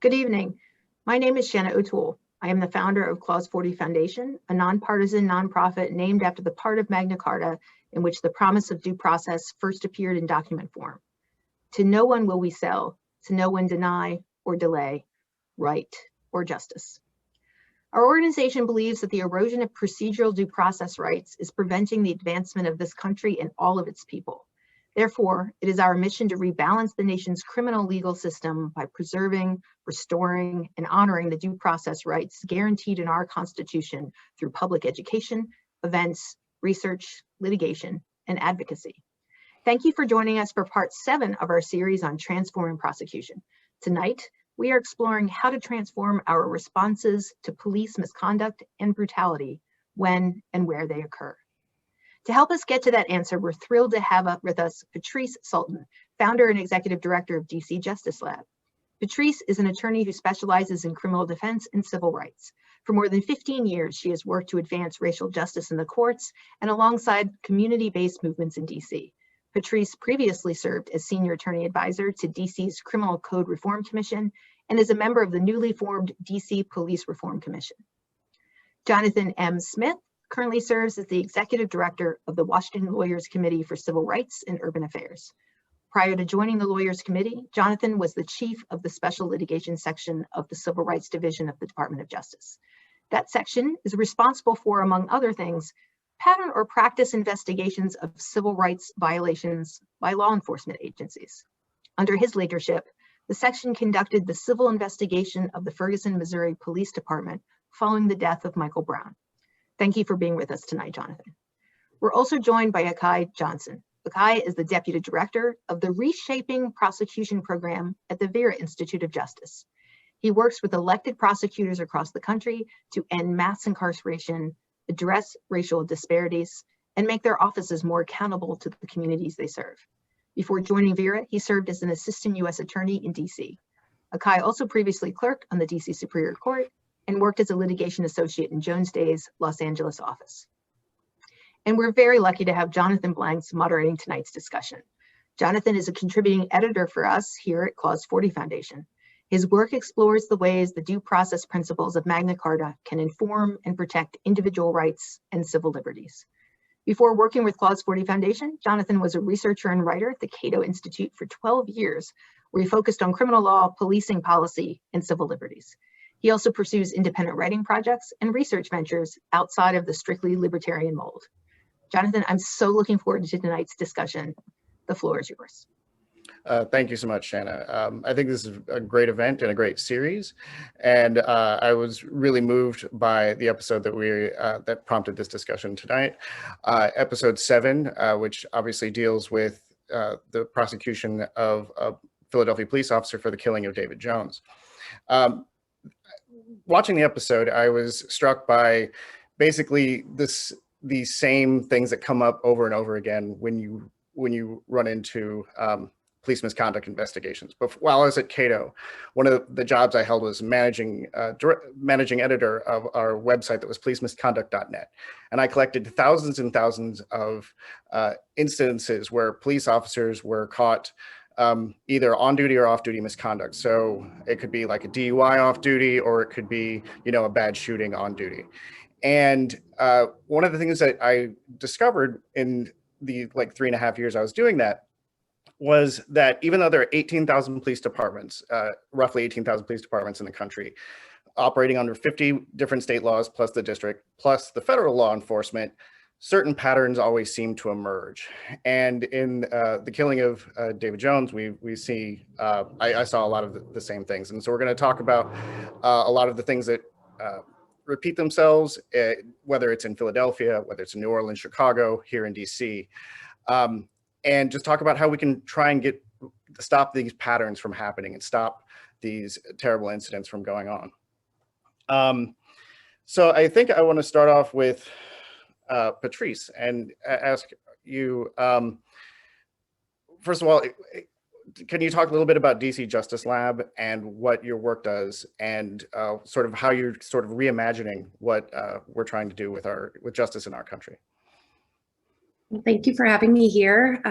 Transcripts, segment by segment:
Good evening. My name is Shana-Tara. I am the founder of Clause 40 Foundation, a nonpartisan nonprofit named after the part of Magna Carta in which the promise of due process first appeared in document form. To no one will we sell, to no one deny or delay right or justice. Our organization believes that the erosion of procedural due process rights is preventing the advancement of this country and all of its people. Therefore, it is our mission to rebalance the nation's criminal legal system by preserving, restoring, and honoring the due process rights guaranteed in our Constitution through public education, events, research, litigation, and advocacy. Thank you for joining us for part 7 of our series on transforming prosecution. Tonight, we are exploring how to transform our responses to police misconduct and brutality when and where they occur. To help us get to that answer, we're thrilled to have with us Patrice Sulton, founder and executive director of DC Justice Lab. Patrice is an attorney who specializes in criminal defense and civil rights. For more than 15 years, she has worked to advance racial justice in the courts and alongside community-based movements in DC. Patrice previously served as senior attorney advisor to DC's Criminal Code Reform Commission and is a member of the newly formed DC Police Reform Commission. Jonathan M. Smith currently serves as the executive director of the Washington Lawyers Committee for Civil Rights and Urban Affairs. Prior to joining the Lawyers Committee, Jonathan was the chief of the Special Litigation section of the Civil Rights Division of the Department of Justice. That section is responsible for, among other things, pattern or practice investigations of civil rights violations by law enforcement agencies. Under his leadership, the section conducted the civil investigation of the Ferguson, Missouri Police Department following the death of Michael Brown. Thank you for being with us tonight, Jonathan. We're also joined by Akhi Johnson. Akhi is the Deputy Director of the Reshaping Prosecution Program at the Vera Institute of Justice. He works with elected prosecutors across the country to end mass incarceration, address racial disparities, and make their offices more accountable to the communities they serve. Before joining Vera, he served as an assistant U.S. attorney in DC. Akhi also previously clerked on the DC Superior Court and worked as a litigation associate in Jones Day's Los Angeles office. And we're very lucky to have Jonathan Blanks moderating tonight's discussion. Jonathan is a contributing editor for us here at Clause 40 Foundation. His work explores the ways the due process principles of Magna Carta can inform and protect individual rights and civil liberties. Before working with Clause 40 Foundation, Jonathan was a researcher and writer at the Cato Institute for 12 years, where he focused on criminal law, policing policy, and civil liberties. He also pursues independent writing projects and research ventures outside of the strictly libertarian mold. Jonathan, I'm so looking forward to tonight's discussion. The floor is yours. Thank you so much, Shana. I think this is a great event and a great series, and I was really moved by the episode that that prompted this discussion tonight. Episode 7, which obviously deals with the prosecution of a Philadelphia police officer for the killing of David Jones. Watching the episode, I was struck by basically these same things that come up over and over again when you run into police misconduct investigations. But while I was at Cato, one of the jobs I held was managing editor of our website that was policemisconduct.net. And I collected thousands and thousands of instances where police officers were caught either on duty or off duty misconduct. So it could be like a DUI off duty, or it could be, a bad shooting on duty. And one of the things that I discovered in the 3.5 years I was doing that was that even though there are 18,000 police departments, roughly 18,000 police departments in the country, operating under 50 different state laws, plus the district, plus the federal law enforcement, certain patterns always seem to emerge. And in the killing of David Jones, we see, I saw a lot of the same things. And so we're going to talk about a lot of the things that repeat themselves, whether it's in Philadelphia, whether it's in New Orleans, Chicago, here in DC, and just talk about how we can try and stop these patterns from happening and stop these terrible incidents from going on. So I think I want to start off with Patrice and ask you, first of all, can you talk a little bit about DC Justice Lab and what your work does, and sort of how you're sort of reimagining what we're trying to do with justice in our country? Thank you for having me here.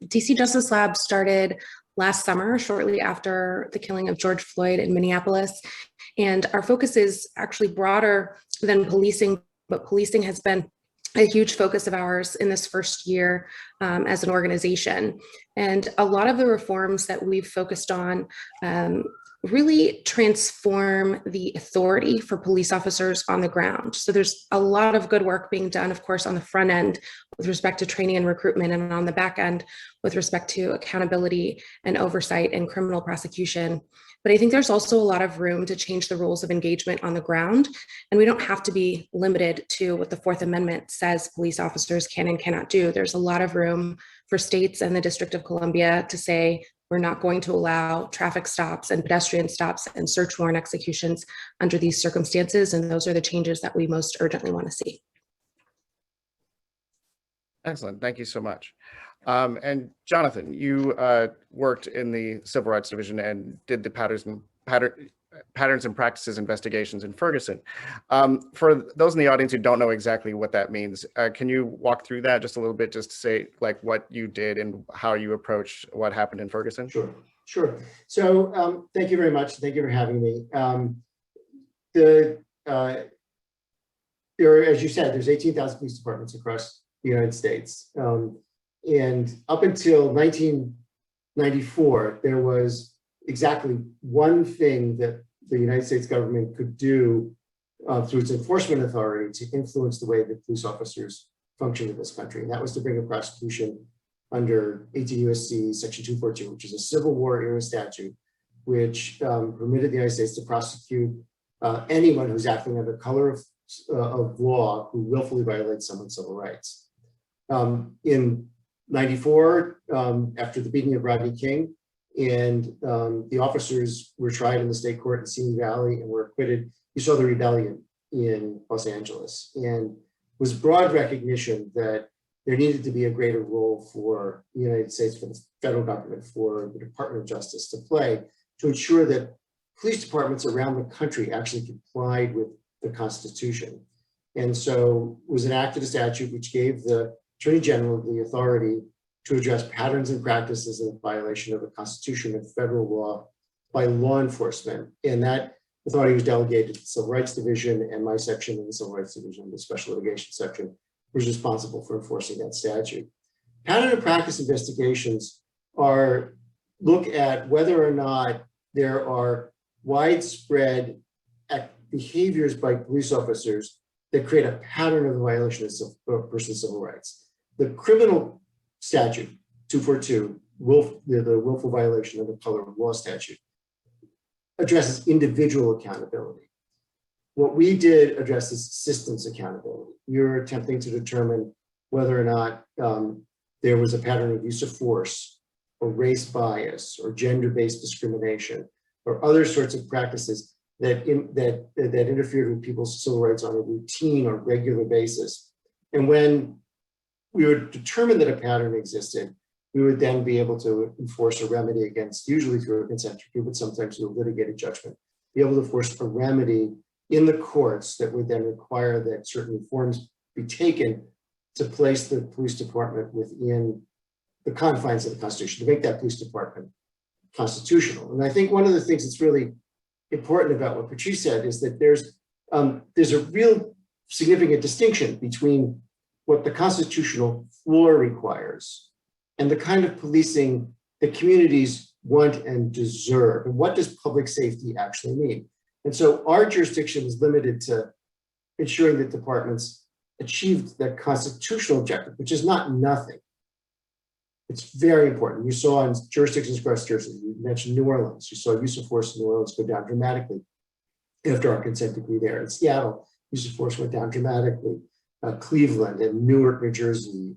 DC Justice Lab started last summer, shortly after the killing of George Floyd in Minneapolis. And our focus is actually broader than policing, but policing has been a huge focus of ours in this first year as an organization. And a lot of the reforms that we've focused on really transform the authority for police officers on the ground. So there's a lot of good work being done, of course, on the front end with respect to training and recruitment, and on the back end with respect to accountability and oversight and criminal prosecution. But I think there's also a lot of room to change the rules of engagement on the ground. And we don't have to be limited to what the Fourth Amendment says police officers can and cannot do. There's a lot of room for states and the District of Columbia to say, we're not going to allow traffic stops and pedestrian stops and search warrant executions under these circumstances. And those are the changes that we most urgently want to see. Excellent. Thank you so much. And Jonathan, you worked in the Civil Rights Division and did the patterns and practices investigations in Ferguson. For those in the audience who don't know exactly what that means, can you walk through that just a little bit, just to say like what you did and how you approached what happened in Ferguson? Sure. So thank you very much. Thank you for having me. There are, as you said, there's 18,000 police departments across the United States. And up until 1994, there was exactly one thing that the United States government could do through its enforcement authority to influence the way that police officers function in this country. And that was to bring a prosecution under ITVS section 242, which is a Civil War era statute, which permitted the United States to prosecute anyone who's acting under color of law who willfully violates someone's civil rights. In 94, after the beating of Rodney King, and the officers were tried in the state court in Simi Valley and were acquitted. You saw the rebellion in Los Angeles, and was broad recognition that there needed to be a greater role for the United States, for the federal government, for the Department of Justice to play to ensure that police departments around the country actually complied with the Constitution. And so it was enacted a statute which gave the Attorney General the authority to address patterns and practices of violation of the Constitution and federal law by law enforcement. And that authority was delegated to the Civil Rights Division, and my section in the Civil Rights Division, the Special Litigation section, was responsible for enforcing that statute. Pattern and practice investigations look at whether or not there are widespread behaviors by police officers that create a pattern of the violation of a person's civil rights. The criminal statute 242, the willful violation of the color of law statute, addresses individual accountability. What we did addresses systems accountability. You're attempting to determine whether or not there was a pattern of use of force or race bias or gender-based discrimination or other sorts of practices that interfered with people's civil rights on a routine or regular basis. And when we would determine that a pattern existed, we would then be able to enforce a remedy against, usually through a consent decree, but sometimes through a litigated judgment, be able to force a remedy in the courts that would then require that certain reforms be taken to place the police department within the confines of the Constitution, to make that police department constitutional. And I think one of the things that's really important about what Patrice said is that there's a real significant distinction between what the constitutional floor requires and the kind of policing that communities want and deserve. And what does public safety actually mean? And so our jurisdiction is limited to ensuring that departments achieved that constitutional objective, which is not nothing. It's very important. You saw in jurisdictions across Jersey, you mentioned New Orleans, you saw use of force in New Orleans go down dramatically after our consent decree there. In Seattle, use of force went down dramatically. Cleveland and Newark, New Jersey,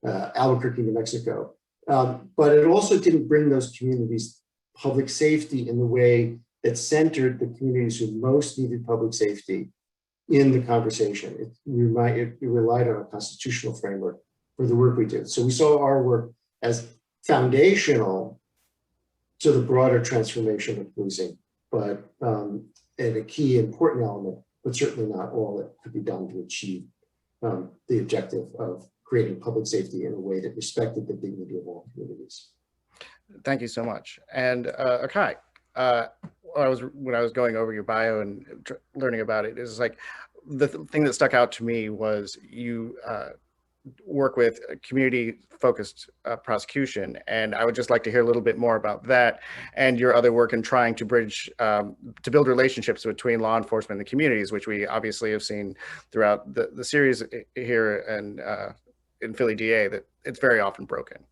Albuquerque, New Mexico. But it also didn't bring those communities public safety in the way that centered the communities who most needed public safety in the conversation. It relied on a constitutional framework for the work we did. So we saw our work as foundational to the broader transformation of policing, but and a key important element, but certainly not all that could be done to achieve the objective of creating public safety in a way that respected the dignity of all communities. Thank you so much. And Akhi, when I was going over your bio and learning about it, is like the thing that stuck out to me was you work with community-focused prosecution, and I would just like to hear a little bit more about that and your other work in trying to bridge, to build relationships between law enforcement and the communities, which we obviously have seen throughout the series here and in Philly DA, that it's very often broken.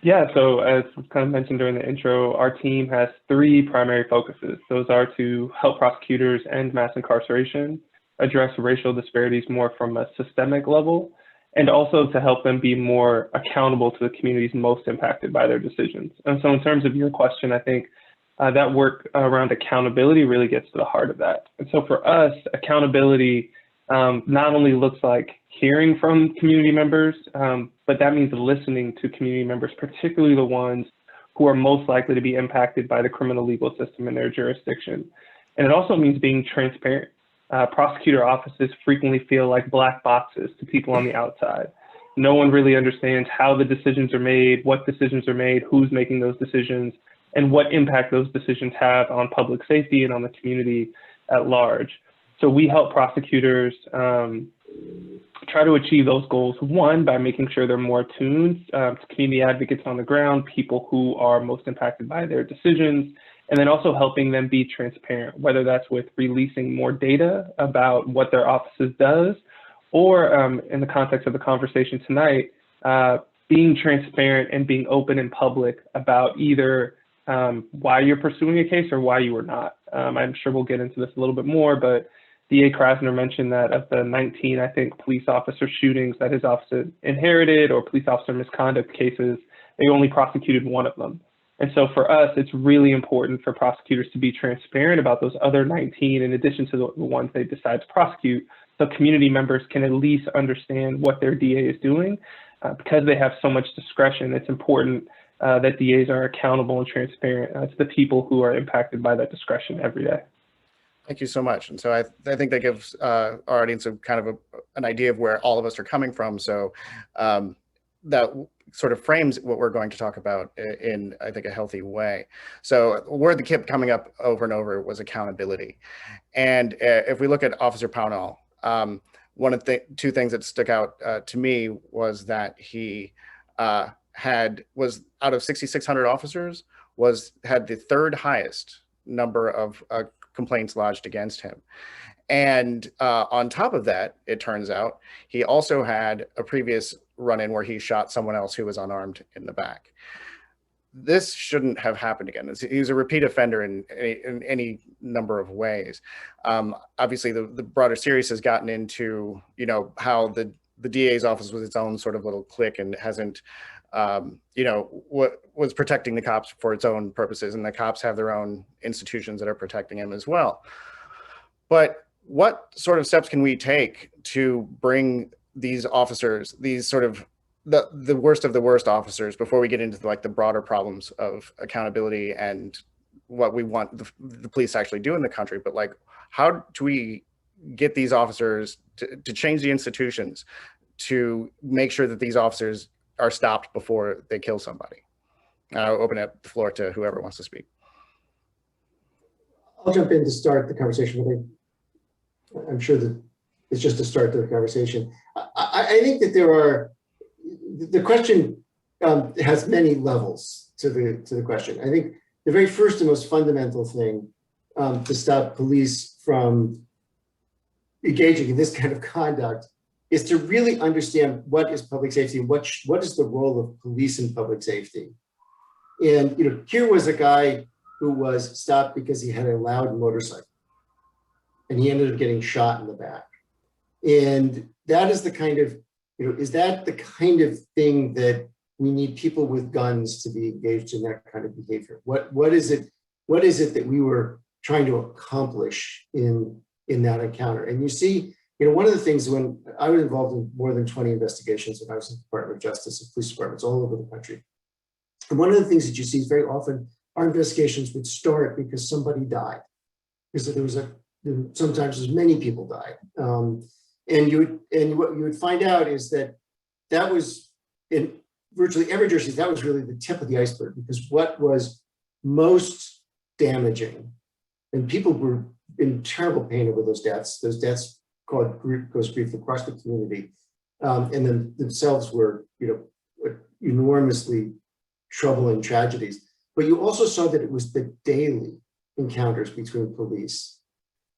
Yeah, so as kind of mentioned during the intro, our team has 3 primary focuses. Those are to help prosecutors end mass incarceration, address racial disparities more from a systemic level, and also to help them be more accountable to the communities most impacted by their decisions. And so in terms of your question, I think that work around accountability really gets to the heart of that. And so for us, accountability not only looks like hearing from community members, but that means listening to community members, particularly the ones who are most likely to be impacted by the criminal legal system in their jurisdiction. And it also means being transparent. Prosecutor offices frequently feel like black boxes to people on the outside. No one really understands how the decisions are made, what decisions are made, who's making those decisions, and what impact those decisions have on public safety and on the community at large. So we help prosecutors try to achieve those goals, one, by making sure they're more attuned to community advocates on the ground, people who are most impacted by their decisions, and then also helping them be transparent, whether that's with releasing more data about what their offices does, or in the context of the conversation tonight, being transparent and being open in public about either why you're pursuing a case or why you are not. I'm sure we'll get into this a little bit more, but DA Krasner mentioned that of the 19, I think, police officer shootings that his office inherited or police officer misconduct cases, they only prosecuted 1 of them. And so for us, it's really important for prosecutors to be transparent about those other 19 in addition to the ones they decide to prosecute, so community members can at least understand what their DA is doing. Because they have so much discretion, it's important that DAs are accountable and transparent to the people who are impacted by that discretion every day. Thank you so much. And so I think that gives our audience a kind of an idea of where all of us are coming from. So that sort of frames what we're going to talk about in, I think, a healthy way. So a word that kept coming up over and over was accountability. And if we look at Officer Pownall, one of the 2 things that stuck out to me was that he was out of 6,600 officers, had the 3rd highest number of complaints lodged against him. And on top of that, it turns out he also had a previous run-in where he shot someone else who was unarmed in the back. This shouldn't have happened again. He's a repeat offender in any number of ways. Obviously, the broader series has gotten into, how the DA's office was its own sort of little clique and hasn't, what was protecting the cops for its own purposes, and the cops have their own institutions that are protecting him as well. But what sort of steps can we take to bring these officers, these sort of the worst of the worst officers, before we get into the broader problems of accountability and what we want the police to actually do in the country? But how do we get these officers to change the institutions to make sure that these officers are stopped before they kill somebody? I'll open up the floor to whoever wants to speak. I'll jump in to start the conversation, but I'm sure that it's just to start the conversation. I think that the question has many levels to the question. I think the very first and most fundamental thing to stop police from engaging in this kind of conduct is to really understand what is public safety and what is the role of police in public safety. And here was a guy who was stopped because he had a loud motorcycle, and he ended up getting shot in the back. And that is the kind of, is that the kind of thing that we need people with guns to be engaged in, that kind of behavior? What is it that we were trying to accomplish in that encounter? And you see, one of the things, when I was involved in more than 20 investigations when I was in the Department of Justice and police departments all over the country, and one of the things that you see is very often our investigations would start because somebody died, because there was sometimes as many people died, and what you would find out is that was virtually every jurisdiction, that was really the tip of the iceberg, because what was most damaging, and people were in terrible pain over those deaths caused grief across the community, and then themselves were, enormously troubling tragedies. But you also saw that it was the daily encounters between police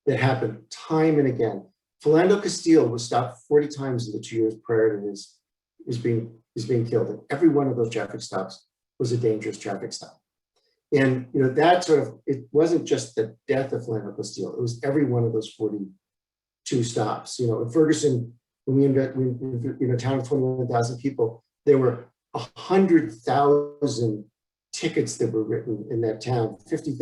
that happened time and again. Philando Castile was stopped 40 times in the 2 years prior to his being killed. And every one of those traffic stops was a dangerous traffic stop. And that it wasn't just the death of Philando Castile, it was every one of those 42 stops. In Ferguson, when we in a town of 21,000 people, there were 100,000 tickets that were written in that town, 50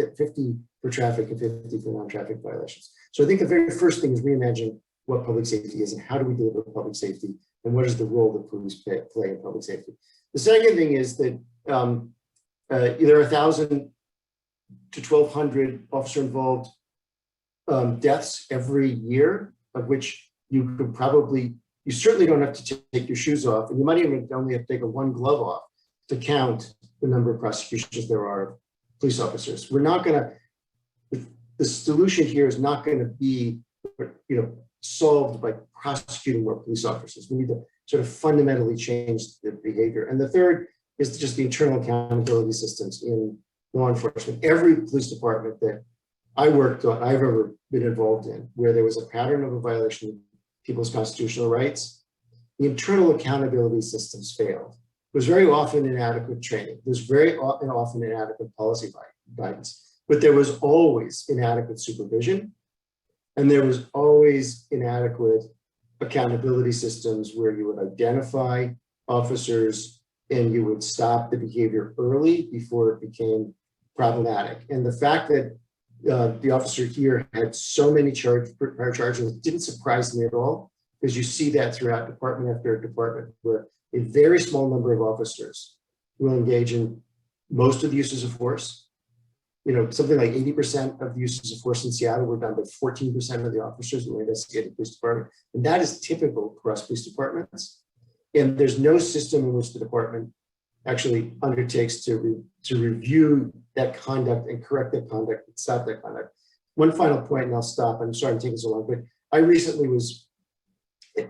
for traffic and 50 for non-traffic violations. So I think the very first thing is reimagining what public safety is and how do we deliver public safety and what is the role that police play in public safety. The second thing is that there are 1,000 to 1,200 officer-involved deaths every year, of which you certainly don't have to take your shoes off, and you might even only have to take one glove off to count the number of prosecutions there are of police officers. We're not going to, the solution here is not going to be, solved by prosecuting more police officers. We need to sort of fundamentally change the behavior. And the third is just the internal accountability systems in law enforcement. Every police department that I've ever been involved in, where there was a pattern of a violation of people's constitutional rights, the internal accountability systems failed. It was very often inadequate training. There's very often inadequate policy guidance, but there was always inadequate supervision, and there was always inadequate accountability systems where you would identify officers and you would stop the behavior early before it became problematic. And the fact that the officer here had so many prior charges didn't surprise me at all, because you see that throughout department after department, where a very small number of officers will engage in most of the uses of force. Something like 80% of the uses of force in Seattle were done by 14% of the officers who were investigated police department. And that is typical across police departments. And there's no system in which the department actually undertakes to review that conduct and correct that conduct and stop that conduct. One final point, and I'll stop. I'm sorry I'm taking so long, but I recently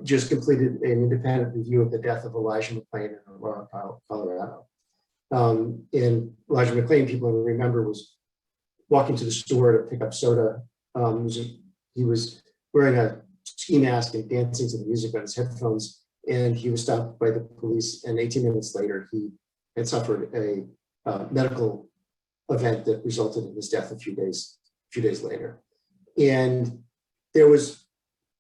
just completed an independent review of the death of Elijah McClain in Aurora, Colorado. And Elijah McClain, people remember, was walking to the store to pick up soda. He was wearing a ski mask and dancing to the music on his headphones, and he was stopped by the police. And 18 minutes later, he had suffered a medical event that resulted in his death a few days later. And there was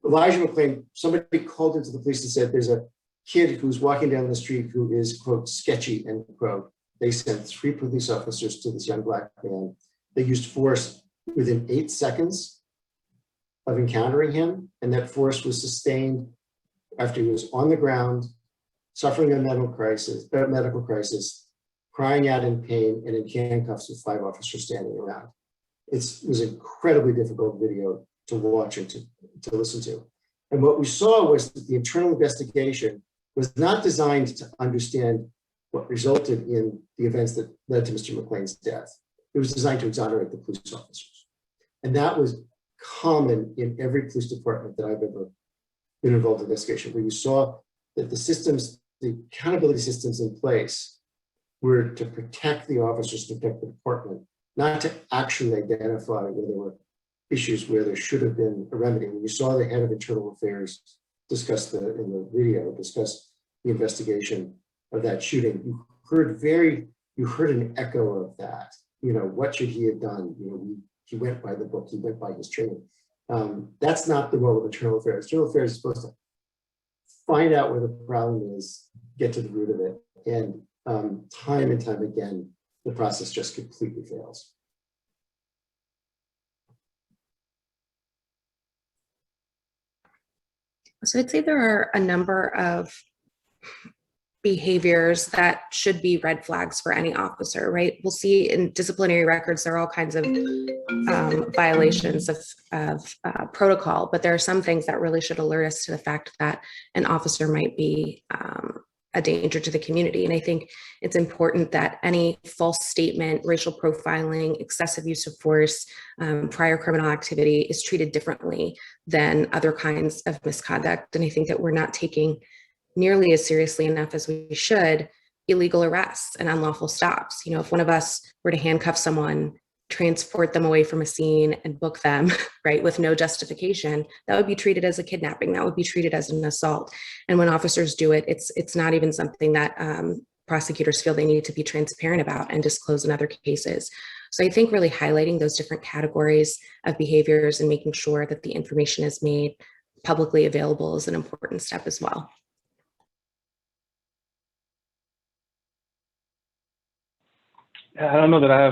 Elijah McClain. Somebody called into the police and said, "There's a kid who's walking down the street who is, quote, sketchy," end quote. They sent 3 police officers to this young black man. They used force within 8 seconds of encountering him, and that force was sustained after he was on the ground, suffering a medical crisis, crying out in pain, and in handcuffs with 5 officers standing around. It was an incredibly difficult video to watch and to listen to. And what we saw was that the internal investigation was not designed to understand what resulted in the events that led to Mr. McClain's death. It was designed to exonerate the police officers. And that was common in every police department that I've ever been involved in investigation, where you saw that the accountability systems in place were to protect the officers, to protect the department, not to actually identify where there were issues where there should have been a remedy. When you saw the head of internal affairs discuss in the video, discuss the investigation of that shooting, you heard an echo of that. What should he have done? He went by the book, he went by his training. That's not the role of internal affairs. Internal affairs is supposed to find out where the problem is, get to the root of it. And time and time again, the process just completely fails. So I'd say there are a number of behaviors that should be red flags for any officer, right? We'll see in disciplinary records, there are all kinds of violations of protocol, but there are some things that really should alert us to the fact that an officer might be a danger to the community. And I think it's important that any false statement, racial profiling, excessive use of force, prior criminal activity is treated differently than other kinds of misconduct. And I think that we're not taking nearly as seriously enough as we should illegal arrests and unlawful stops. You know, if one of us were to handcuff someone, transport them away from a scene and book them, right, with no justification, that would be treated as a kidnapping. That would be treated as an assault. And when officers do it, it's not even something that prosecutors feel they need to be transparent about and disclose in other cases. So I think really highlighting those different categories of behaviors and making sure that the information is made publicly available is an important step as well. I don't know that I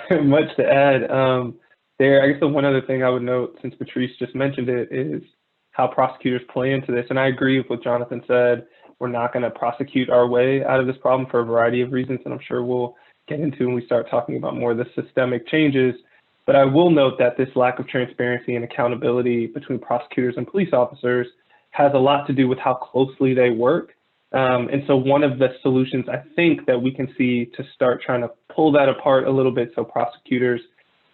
have much to add there. I guess the one other thing I would note, since Patrice just mentioned it, is how prosecutors play into this. And I agree with what Jonathan said. We're not going to prosecute our way out of this problem for a variety of reasons, and I'm sure we'll get into when we start talking about more of the systemic changes. But I will note that this lack of transparency and accountability between prosecutors and police officers has a lot to do with how closely they work. And so one of the solutions I think that we can see to start trying to pull that apart a little bit so prosecutors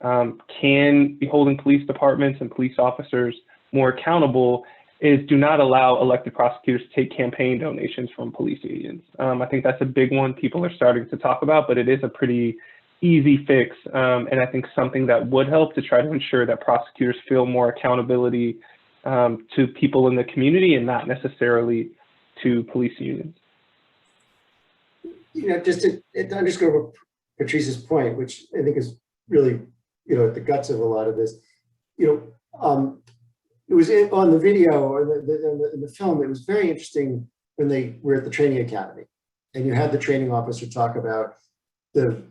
can be holding police departments and police officers more accountable is do not allow elected prosecutors to take campaign donations from police unions. I think that's a big one people are starting to talk about, but it is a pretty easy fix. And I think something that would help to try to ensure that prosecutors feel more accountability to people in the community and not necessarily to police unions. You know, just to underscore Patrice's point, which I think is really, you know, at the guts of a lot of this, you know, it was on the video or in the film, it was very interesting when they were at the training academy and you had the training officer talk about the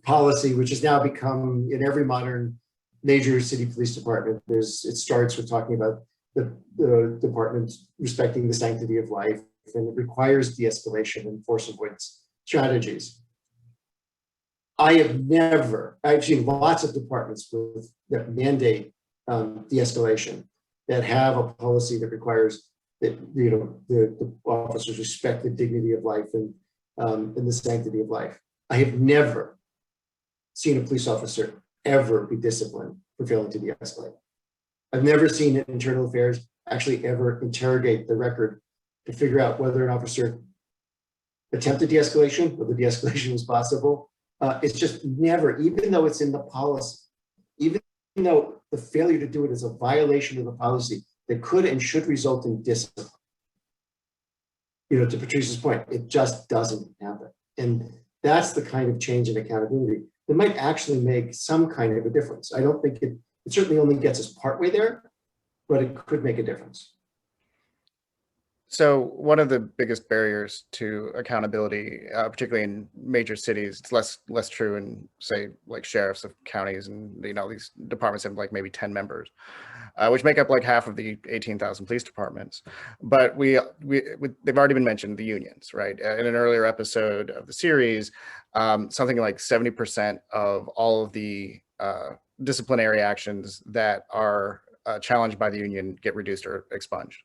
policy, which has now become in every modern major city police department. It starts with talking about the department respecting the sanctity of life, and it requires de-escalation and force avoidance strategies. I've seen lots of departments that mandate de-escalation, that have a policy that requires that, you know, the officers respect the dignity of life and the sanctity of life. I have never seen a police officer ever be disciplined for failing to de-escalate. I've never seen internal affairs actually ever interrogate the record to figure out whether an officer attempted de-escalation, whether de-escalation was possible. It's just never, even though it's in the policy, even though the failure to do it is a violation of the policy that could and should result in discipline. You know, to Patrice's point, it just doesn't happen. And that's the kind of change in accountability that might actually make some kind of a difference. I don't think it certainly only gets us partway there, but it could make a difference. So one of the biggest barriers to accountability, particularly in major cities, it's less true in, say, like sheriffs of counties, and you know these departments have like maybe 10 members, which make up like half of the 18,000 police departments. But they've already been mentioned, the unions, right? In an earlier episode of the series, something like 70% of all of the disciplinary actions that are challenged by the union get reduced or expunged.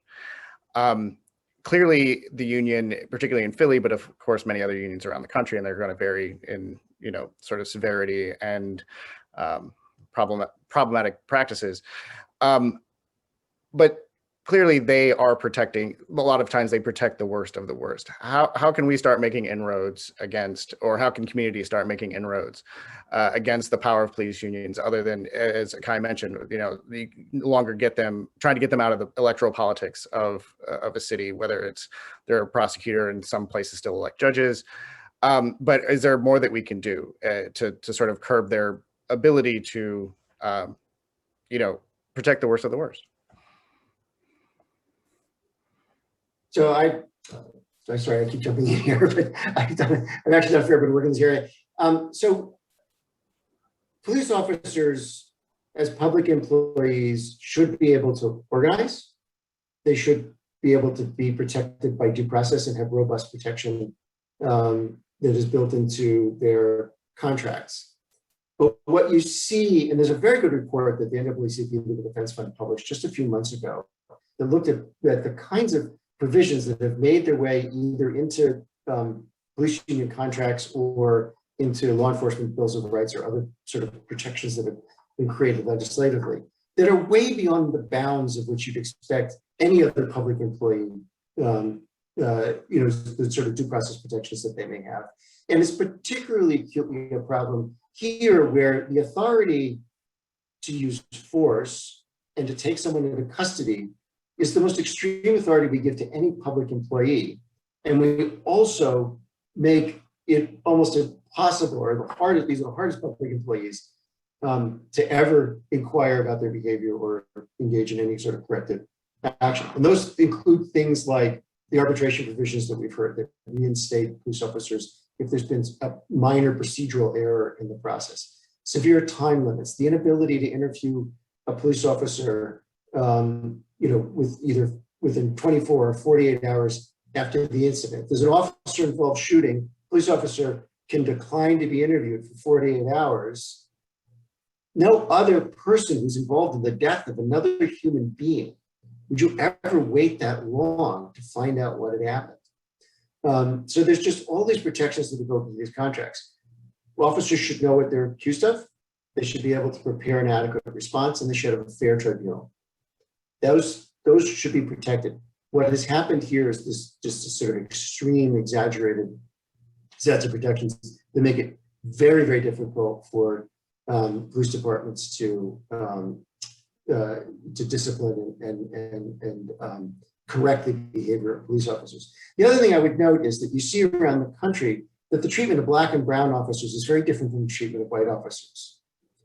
Clearly, the union, particularly in Philly, but of course many other unions around the country, and they're going to vary in, you know, sort of severity and problematic practices. But clearly, they are protecting. A lot of times, they protect the worst of the worst. How can we start making inroads against, or how can communities start making inroads against the power of police unions, other than, as Akhi mentioned, you know, you no longer trying to get them out of the electoral politics of a city, whether they're a prosecutor and some places still elect judges. But is there more that we can do to sort of curb their ability to, you know, protect the worst of the worst? So I'm sorry, I keep jumping in here, but I've actually done a fair bit of work in this area. So police officers as public employees should be able to organize. They should be able to be protected by due process and have robust protection that is built into their contracts. But what you see, and there's a very good report that the NAACP Legal Defense Fund published just a few months ago that looked at the kinds of provisions that have made their way either into police union contracts or into law enforcement bills of rights or other sort of protections that have been created legislatively that are way beyond the bounds of which you'd expect any other public employee, the sort of due process protections that they may have. And it's particularly acutely a problem here where the authority to use force and to take someone into custody is the most extreme authority we give to any public employee. And we also make it almost impossible, or these are the hardest public employees to ever inquire about their behavior or engage in any sort of corrective action. And those include things like the arbitration provisions that we've heard that reinstate police officers if there's been a minor procedural error in the process, severe time limits, the inability to interview a police officer, with either within 24 or 48 hours after the incident. If there's an officer involved shooting, police officer can decline to be interviewed for 48 hours. No other person who's involved in the death of another human being would you ever wait that long to find out what had happened. So there's just all these protections that go into these contracts. Officers should know what they're accused of. They should be able to prepare an adequate response, and they should have a fair tribunal. Those should be protected. What has happened here is this just a sort of extreme, exaggerated sets of protections that make it very, very difficult for police departments to discipline and correct the behavior of police officers. The other thing I would note is that you see around the country that the treatment of Black and brown officers is very different from the treatment of white officers.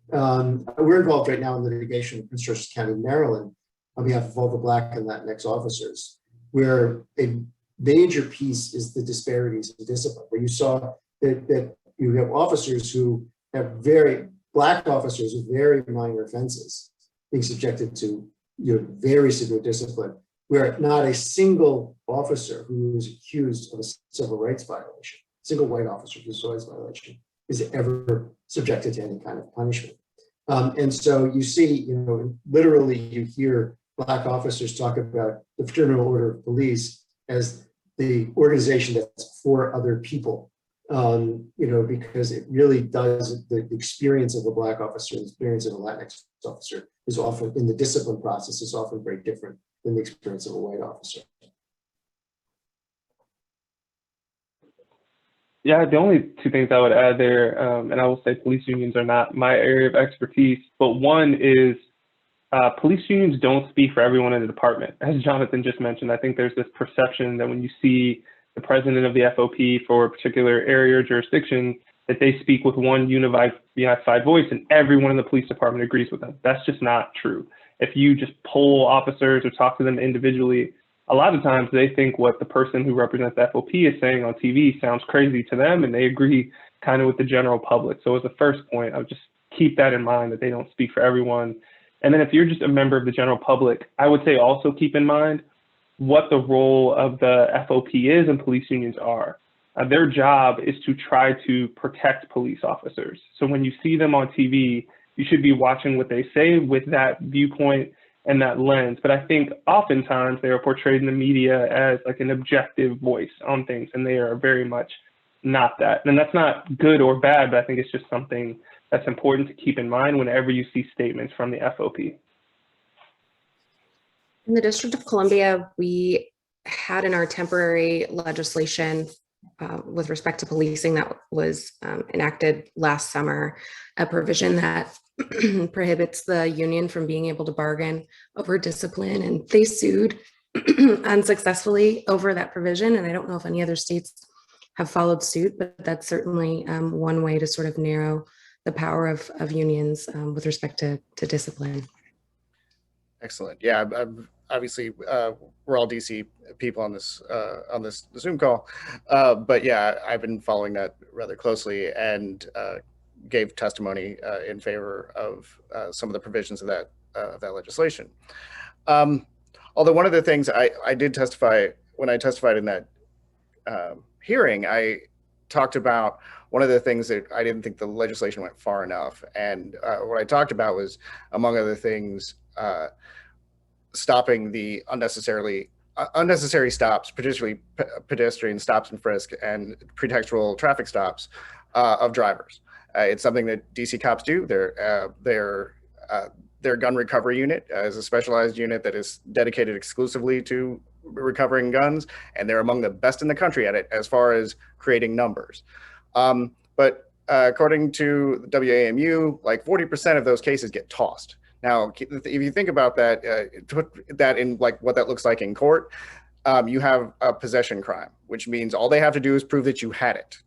We're involved right now in litigation in Prince George's County, Maryland, on behalf of all the Black and Latinx officers, where a major piece is the disparities in discipline, where you saw that you have officers who have Black officers with very minor offenses being subjected to very severe discipline, where not a single officer who is accused of a civil rights violation, single white officer who's a civil rights violation, is ever subjected to any kind of punishment. And so you see, literally you hear Black officers talk about the Fraternal Order of Police as the organization that's for other people, because it really does, the experience of a Black officer, the experience of a Latinx officer is often, in the discipline process, is often very different than the experience of a white officer. Yeah, the only two things I would add there, and I will say police unions are not my area of expertise, but one is police unions don't speak for everyone in the department. As Jonathan just mentioned, I think there's this perception that when you see the president of the FOP for a particular area or jurisdiction, that they speak with one unified voice and everyone in the police department agrees with them. That's just not true. If you just poll officers or talk to them individually, a lot of times they think what the person who represents the FOP is saying on TV sounds crazy to them, and they agree kind of with the general public. So as a first point, I would just keep that in mind, that they don't speak for everyone. And then if you're just a member of the general public, I would say also keep in mind what the role of the FOP is and police unions are. Their job is to try to protect police officers. So when you see them on TV, you should be watching what they say with that viewpoint and that lens. But I think oftentimes they are portrayed in the media as like an objective voice on things, and they are very much not that. And that's not good or bad, but I think it's just something that's important to keep in mind whenever you see statements from the FOP. In the District of Columbia, we had in our temporary legislation with respect to policing that was enacted last summer, a provision that prohibits the union from being able to bargain over discipline, and they sued unsuccessfully over that provision. And I don't know if any other states have followed suit, but that's certainly one way to sort of narrow the power of unions with respect to discipline. Excellent. Yeah, obviously we're all DC people on this Zoom call, but yeah, I've been following that rather closely and gave testimony in favor of some of the provisions of that legislation. Although one of the things I did testify when I testified in that hearing, I talked about one of the things that I didn't think the legislation went far enough, and what I talked about was, among other things, stopping the unnecessarily unnecessary stops, particularly pedestrian stops and frisk and pretextual traffic stops of drivers. It's something that DC cops do. Their gun recovery unit is a specialized unit that is dedicated exclusively to recovering guns, and they're among the best in the country at it as far as creating numbers. But according to the WAMU, like 40% of those cases get tossed. Now, if you think about that, put that in like what that looks like in court, you have a possession crime, which means all they have to do is prove that you had it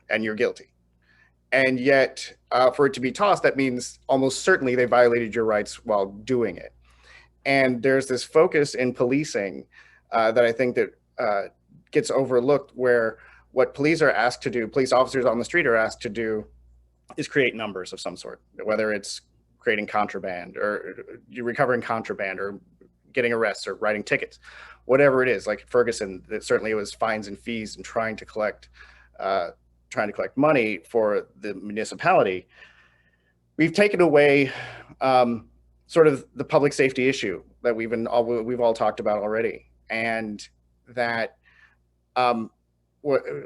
and you're guilty. And yet, for it to be tossed, that means almost certainly they violated your rights while doing it. And there's this focus in policing that I think that gets overlooked, where what police are asked to do, police officers on the street are asked to do, is create numbers of some sort, whether it's creating contraband or you're recovering contraband or getting arrests or writing tickets, whatever it is. Like Ferguson, certainly it was fines and fees and trying to collect money for the municipality. We've taken away sort of the public safety issue that we've all talked about already, and that one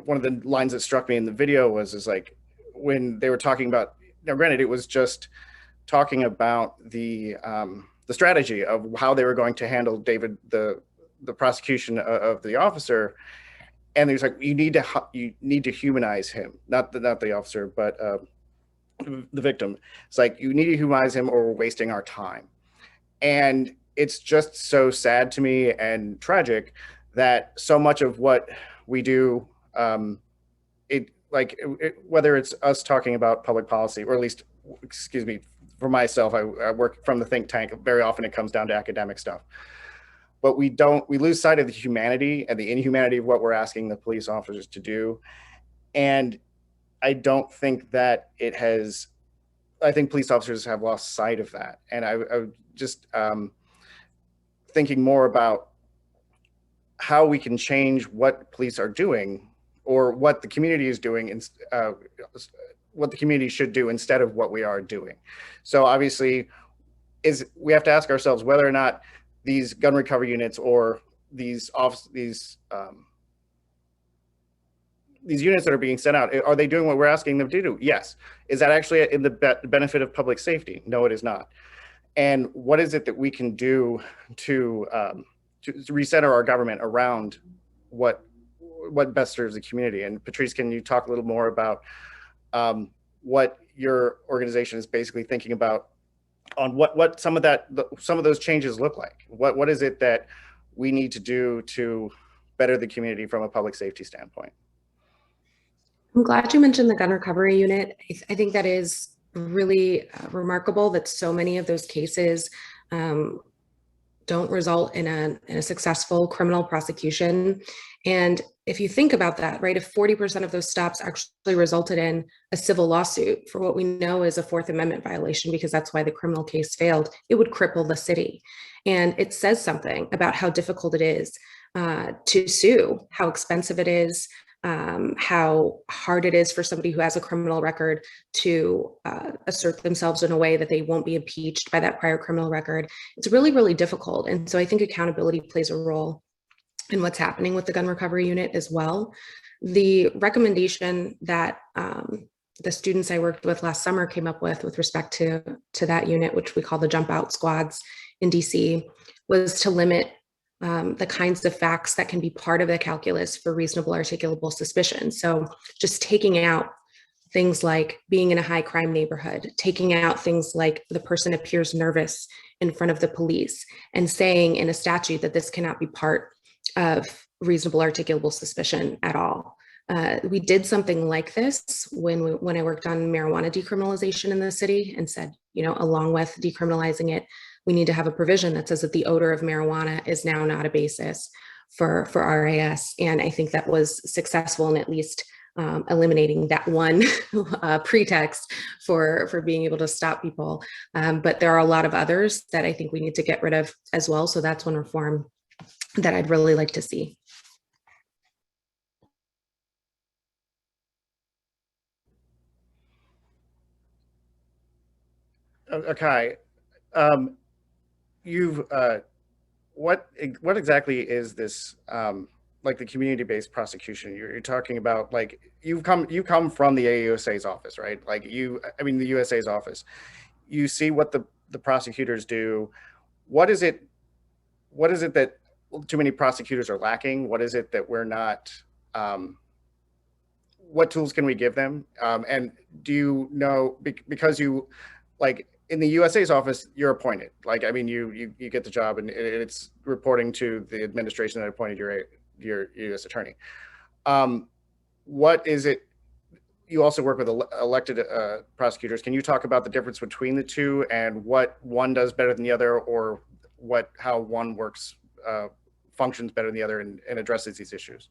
of the lines that struck me in the video is like when they were talking about. Now, granted, it was just talking about the strategy of how they were going to handle David, the prosecution of the officer, and there's like you need to humanize him, not the officer, but the victim. It's like you need to humanize him, or we're wasting our time. And it's just so sad to me and tragic that so much of what we do, whether it's us talking about public policy, or at least, excuse me, for myself, I work from the think tank. Very often it comes down to academic stuff, but we lose sight of the humanity and the inhumanity of what we're asking the police officers to do. And I don't think that I think police officers have lost sight of that. And I just thinking more about how we can change what police are doing, or what the community is doing, what the community should do instead of what we are doing. So obviously, we have to ask ourselves whether or not these gun recovery units or these units that are being sent out, are they doing what we're asking them to do? Yes. Is that actually in the benefit of public safety? No, it is not. And what is it that we can do to recenter our government around what best serves the community? And Patrice, can you talk a little more about what your organization is basically thinking about on what some of those changes look like? What is it that we need to do to better the community from a public safety standpoint? I'm glad you mentioned the gun recovery unit. I think that is really remarkable that so many of those cases don't result in a successful criminal prosecution. And if you think about that, right, if 40% of those stops actually resulted in a civil lawsuit for what we know is a Fourth Amendment violation, because that's why the criminal case failed, it would cripple the city. And it says something about how difficult it is to sue, how expensive it is, how hard it is for somebody who has a criminal record to assert themselves in a way that they won't be impeached by that prior criminal record. It's really, really difficult. And so I think accountability plays a role in what's happening with the gun recovery unit as well. The recommendation that the students I worked with last summer came up with respect to that unit, which we call the jump out squads in DC, was to limit the kinds of facts that can be part of the calculus for reasonable articulable suspicion. So just taking out things like being in a high crime neighborhood, taking out things like the person appears nervous in front of the police, and saying in a statute that this cannot be part of reasonable articulable suspicion at all. We did something like this when I worked on marijuana decriminalization in the city, and said, along with decriminalizing it, we need to have a provision that says that the odor of marijuana is now not a basis for RAS. And I think that was successful in at least eliminating that one pretext for being able to stop people. But there are a lot of others that I think we need to get rid of as well. So that's one reform that I'd really like to see. Akhi, you've what exactly is this, like the community-based prosecution? You're talking about, like, you come from the AUSA's office, right? Like the USA's office. You see what the prosecutors do. What is it that too many prosecutors are lacking? What is it that we're not, what tools can we give them? And do you know, because you, like in the USA's office, you're appointed. Like, I mean, you get the job, and it's reporting to the administration that appointed your U.S. attorney. What is it? You also work with elected prosecutors. Can you talk about the difference between the two and what one does better than the other, or how one works, functions better than the other and addresses these issues?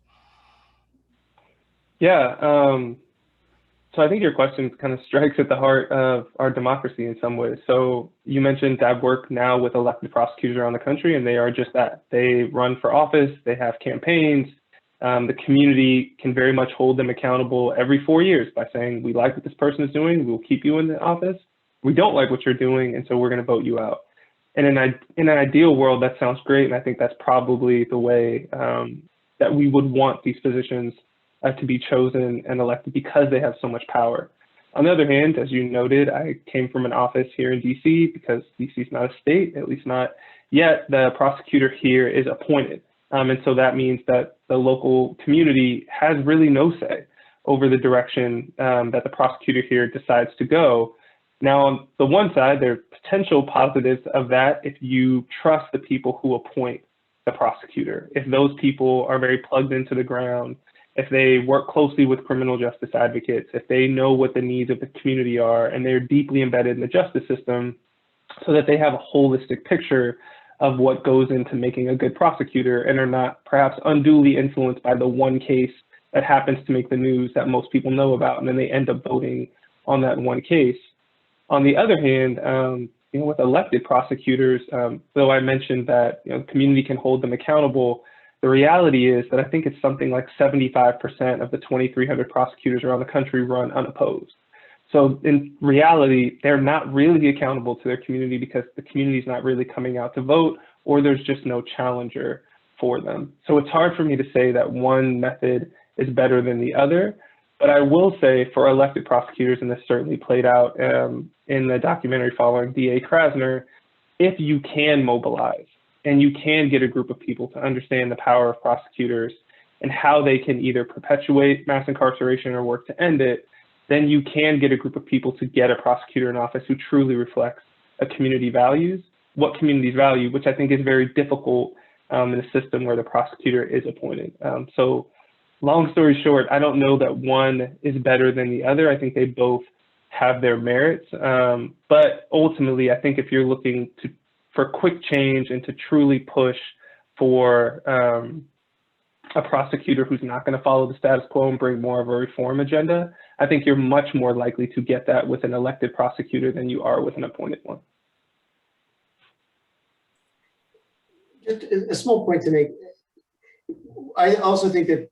Yeah. So I think your question kind of strikes at the heart of our democracy in some ways. So you mentioned I work now with elected prosecutors around the country, and they are just that. They run for office, they have campaigns. The community can very much hold them accountable every 4 years by saying, we like what this person is doing, we'll keep you in the office. We don't like what you're doing, and so we're going to vote you out. And in an ideal world, that sounds great, and I think that's probably the way that we would want these positions to be chosen and elected, because they have so much power. On the other hand, as you noted, I came from an office here in DC, because DC is not a state, at least not yet. The prosecutor here is appointed. And so that means that the local community has really no say over the direction that the prosecutor here decides to go. Now, on the one side, there are potential positives of that if you trust the people who appoint the prosecutor. If those people are very plugged into the ground, if they work closely with criminal justice advocates, if they know what the needs of the community are, and they're deeply embedded in the justice system so that they have a holistic picture of what goes into making a good prosecutor, and are not perhaps unduly influenced by the one case that happens to make the news that most people know about, and then they end up voting on that one case. On the other hand, with elected prosecutors, though I mentioned that the community can hold them accountable, the reality is that I think it's something like 75% of the 2,300 prosecutors around the country run unopposed. So in reality, they're not really accountable to their community, because the community is not really coming out to vote, or there's just no challenger for them. So it's hard for me to say that one method is better than the other. But I will say, for elected prosecutors, and this certainly played out in the documentary following DA Krasner, if you can mobilize and you can get a group of people to understand the power of prosecutors and how they can either perpetuate mass incarceration or work to end it, then you can get a group of people to get a prosecutor in office who truly reflects a community values, what communities value, which I think is very difficult in a system where the prosecutor is appointed. So long story short, I don't know that one is better than the other. I think they both have their merits. But ultimately, I think if you're looking for quick change and to truly push for a prosecutor who's not going to follow the status quo and bring more of a reform agenda, I think you're much more likely to get that with an elected prosecutor than you are with an appointed one. Just a small point to make. I also think that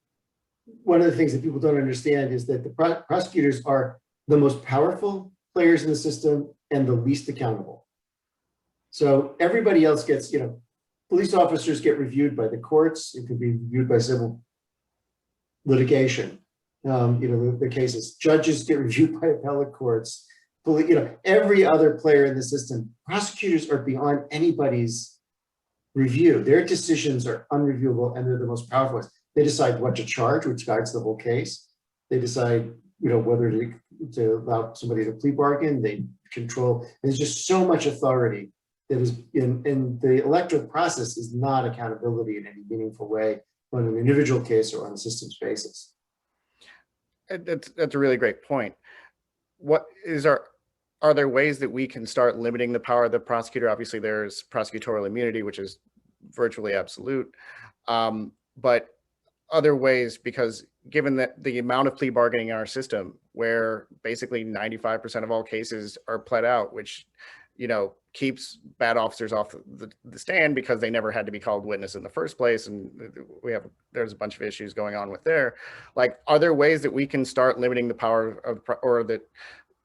one of the things that people don't understand is that the prosecutors are the most powerful players in the system and the least accountable. So everybody else gets, police officers get reviewed by the courts. It could be reviewed by civil litigation. The cases. Judges get reviewed by appellate courts. Every other player in the system. Prosecutors are beyond anybody's review. Their decisions are unreviewable, and they're the most powerful ones. They decide what to charge, which guides the whole case. They decide, whether to allow somebody to plea bargain. They control. There's just so much authority that is in the electoral process is not accountability in any meaningful way on an individual case or on a systems basis. That's a really great point. Are there ways that we can start limiting the power of the prosecutor? Obviously, there's prosecutorial immunity, which is virtually absolute. But other ways, because given that the amount of plea bargaining in our system, where basically 95% of all cases are pled out, which keeps bad officers off the stand because they never had to be called witness in the first place, and there's a bunch of issues going on with there. Like, are there ways that we can start limiting the power of, or that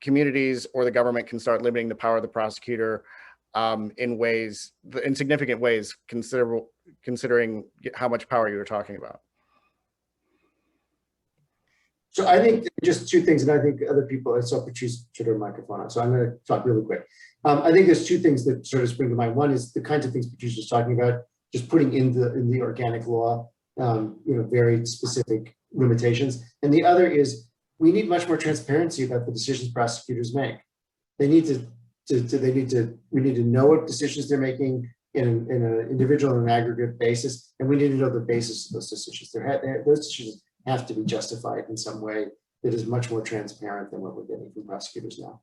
communities or the government can start limiting the power of the prosecutor in significant ways, considering how much power you were talking about? So I think just two things, and I think other people, I saw Patrice turn her microphone on, so I'm going to talk really quick. I think there's two things that sort of spring to mind. One is the kinds of things Patrice was talking about, just putting in the organic law, very specific limitations. And the other is we need much more transparency about the decisions prosecutors make. We need to know what decisions they're making in an individual and an aggregate basis, and we need to know the basis of those decisions. Those decisions have to be justified in some way that is much more transparent than what we're getting from prosecutors now.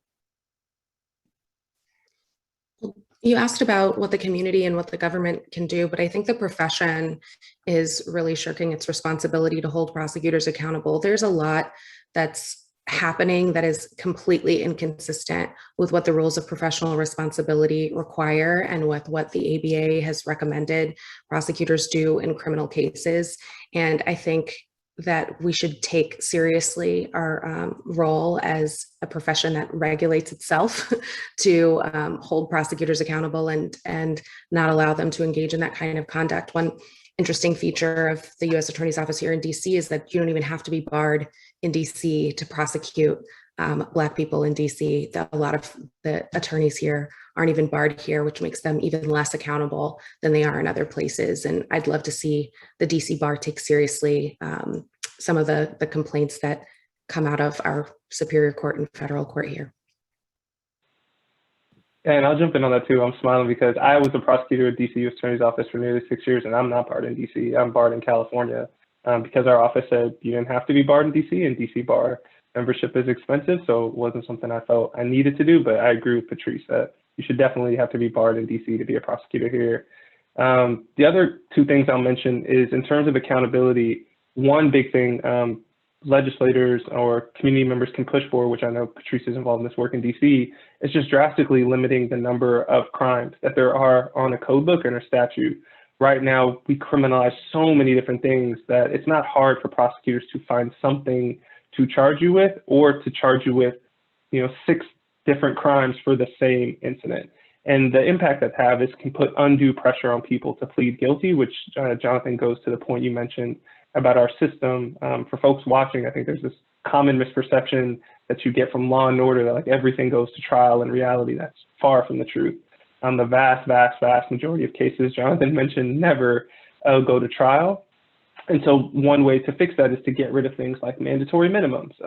You asked about what the community and what the government can do, but I think the profession is really shirking its responsibility to hold prosecutors accountable. There's a lot that's happening that is completely inconsistent with what the rules of professional responsibility require and with what the ABA has recommended prosecutors do in criminal cases. And I think that we should take seriously our role as a profession that regulates itself to hold prosecutors accountable and not allow them to engage in that kind of conduct. One interesting feature of the U.S. Attorney's Office here in DC is that you don't even have to be barred in DC to prosecute Black people in DC. A lot of the attorneys here aren't even barred here, which makes them even less accountable than they are in other places. And I'd love to see the DC bar take seriously some of the complaints that come out of our Superior Court and federal court here. And I'll jump in on that too. I'm smiling because I was a prosecutor at DC U.S. Attorney's Office for nearly 6 years, and I'm not barred in DC. I'm barred in California because our office said you didn't have to be barred in DC, and DC bar membership is expensive, so it wasn't something I felt I needed to do. But I agree with Patrice that you should definitely have to be barred in DC to be a prosecutor here. The other two things I'll mention is in terms of accountability. One big thing legislators or community members can push for, which I know Patrice is involved in this work in DC, is just drastically limiting the number of crimes that there are on a code book and a statute. Right now, we criminalize so many different things that it's not hard for prosecutors to find something to charge you with or to charge you with, 6 different crimes for the same incident. And the impact that have is can put undue pressure on people to plead guilty, which Jonathan goes to the point you mentioned about our system. For folks watching, I think there's this common misperception that you get from Law and Order that like everything goes to trial. In reality, that's far from the truth. The vast, vast, vast majority of cases Jonathan mentioned never go to trial. And so one way to fix that is to get rid of things like mandatory minimums.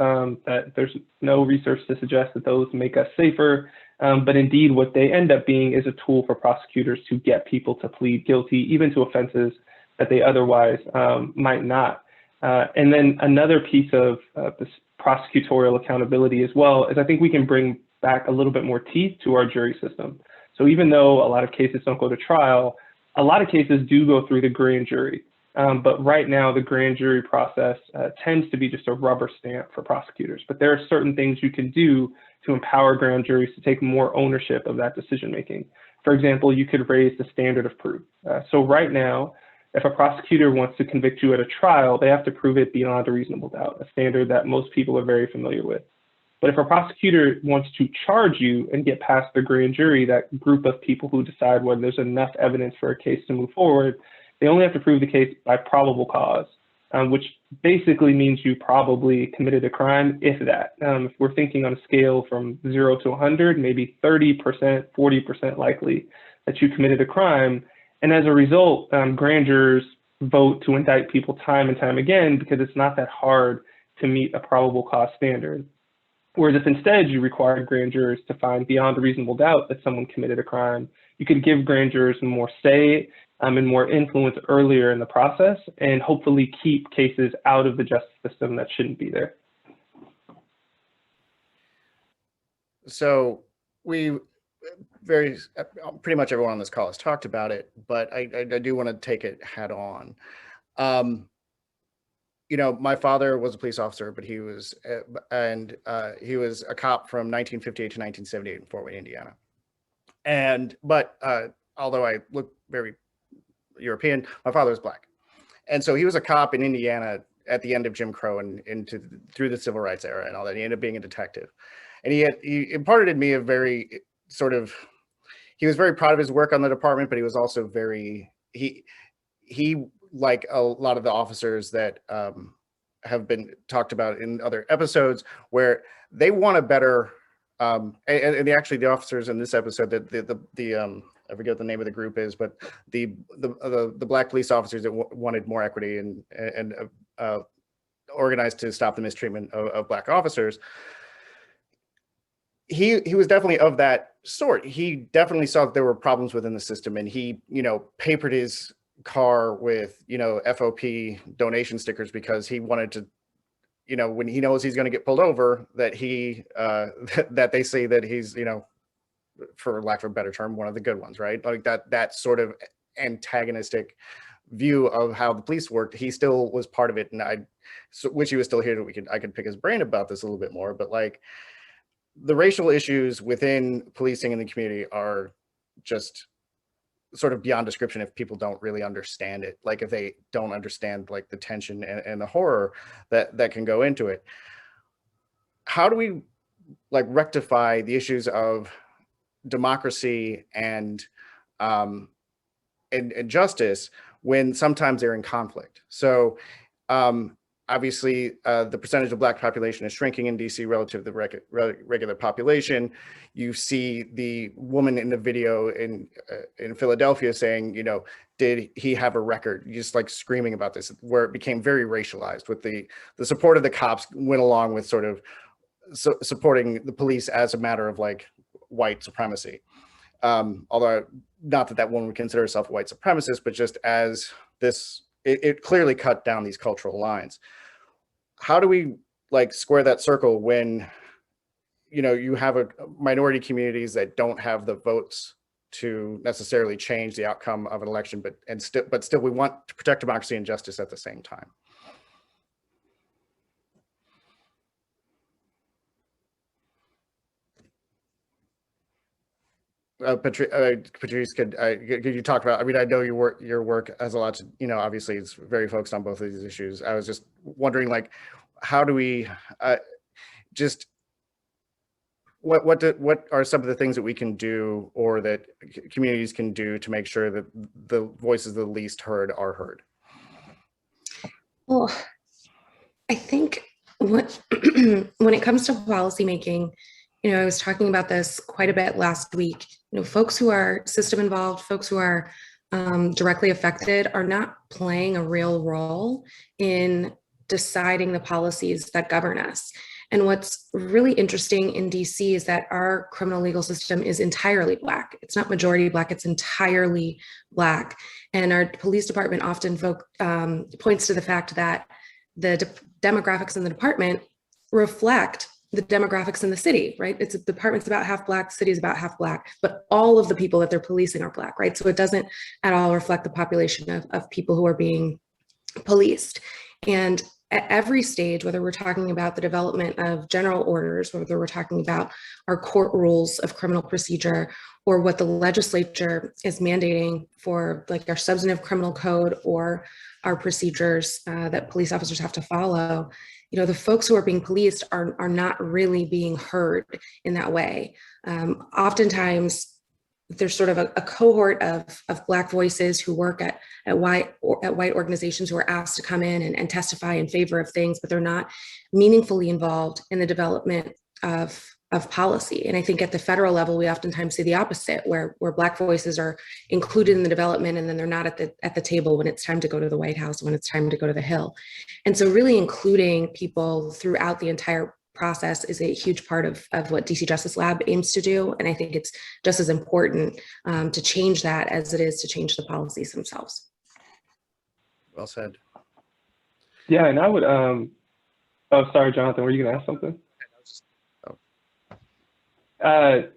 That there's no research to suggest that those make us safer, but indeed what they end up being is a tool for prosecutors to get people to plead guilty, even to offenses that they otherwise might not. And then another piece of this prosecutorial accountability as well is I think we can bring back a little bit more teeth to our jury system. So even though a lot of cases don't go to trial, a lot of cases do go through the grand jury. But right now, the grand jury process tends to be just a rubber stamp for prosecutors. But there are certain things you can do to empower grand juries to take more ownership of that decision making. For example, you could raise the standard of proof. So right now, if a prosecutor wants to convict you at a trial, they have to prove it beyond a reasonable doubt, a standard that most people are very familiar with. But if a prosecutor wants to charge you and get past the grand jury, that group of people who decide whether there's enough evidence for a case to move forward, they only have to prove the case by probable cause, which basically means you probably committed a crime, if that. If we're thinking on a scale from 0 to 100, maybe 30%, 40% likely that you committed a crime. And as a result, grand jurors vote to indict people time and time again because it's not that hard to meet a probable cause standard. Whereas if instead you required grand jurors to find beyond a reasonable doubt that someone committed a crime, you could give grand jurors more say and more influence earlier in the process and hopefully keep cases out of the justice system that shouldn't be there. So pretty much everyone on this call has talked about it, but I do want to take it head on. My father was a police officer, but he was a cop from 1958 to 1978 in Fort Wayne, Indiana. But although I look very European, my father was Black. And so he was a cop in Indiana at the end of Jim Crow and through the civil rights era and all that. He ended up being a detective. And he imparted in me a very sort of, he was very proud of his work on the department, but he was also very, he like a lot of the officers that have been talked about in other episodes, where they want a better, and actually the officers in this episode, that the I forget what the name of the group is, but the Black police officers that wanted more equity and organized to stop the mistreatment of Black officers. He was definitely of that sort. He definitely saw that there were problems within the system, and he, papered his car with, FOP donation stickers because he wanted to, when he knows he's going to get pulled over, that he that they say that he's, for lack of a better term, one of the good ones, right? Like that sort of antagonistic view of how the police worked. He still was part of it, and I wish he was still here that I could pick his brain about this a little bit more. But like, the racial issues within policing in the community are just sort of beyond description if people don't really understand it. Like, if they don't understand like the tension and the horror that can go into it. How do we like rectify the issues of democracy and justice when sometimes they're in conflict? So obviously, the percentage of Black population is shrinking in DC relative to the regular population. You see the woman in the video in Philadelphia saying, did he have a record? Just like screaming about this, where it became very racialized, with the support of the cops went along with sort of supporting the police as a matter of like white supremacy. Although not that woman would consider herself a white supremacist, but just as this, it clearly cut down these cultural lines. How do we like square that circle when, you have a minority communities that don't have the votes to necessarily change the outcome of an election, but still we want to protect democracy and justice at the same time? Patrice, could you talk about, I mean, I know your work has a lot to, obviously it's very focused on both of these issues. I was just wondering, like, how do we just, what are some of the things that we can do, or that communities can do, to make sure that the voices of the least heard are heard? Well, I think when it comes to policymaking, I was talking about this quite a bit last week. Folks who are system involved, folks who are directly affected, are not playing a real role in deciding the policies that govern us. And what's really interesting in DC is that our criminal legal system is entirely Black. It's not majority Black, it's entirely Black. And our police department often points to the fact that the demographics in the department reflect the demographics in the city, right? The department's about half Black, city is about half Black, but all of the people that they're policing are Black, right? So it doesn't at all reflect the population of people who are being policed. And at every stage, whether we're talking about the development of general orders, whether we're talking about our court rules of criminal procedure, or what the legislature is mandating for like our substantive criminal code or our procedures that police officers have to follow, the folks who are being policed are not really being heard in that way. Oftentimes, there's sort of a cohort of Black voices who work at white organizations who are asked to come in and testify in favor of things, but they're not meaningfully involved in the development of policy. And I think at the federal level, we oftentimes see the opposite, where Black voices are included in the development, and then they're not at the table when it's time to go to the White House, when it's time to go to the Hill. And so really including people throughout the entire process is a huge part of what DC Justice Lab aims to do. And I think it's just as important to change that as it is to change the policies themselves. Well said. Yeah, and I would, oh, sorry, Jonathan, were you gonna ask something? I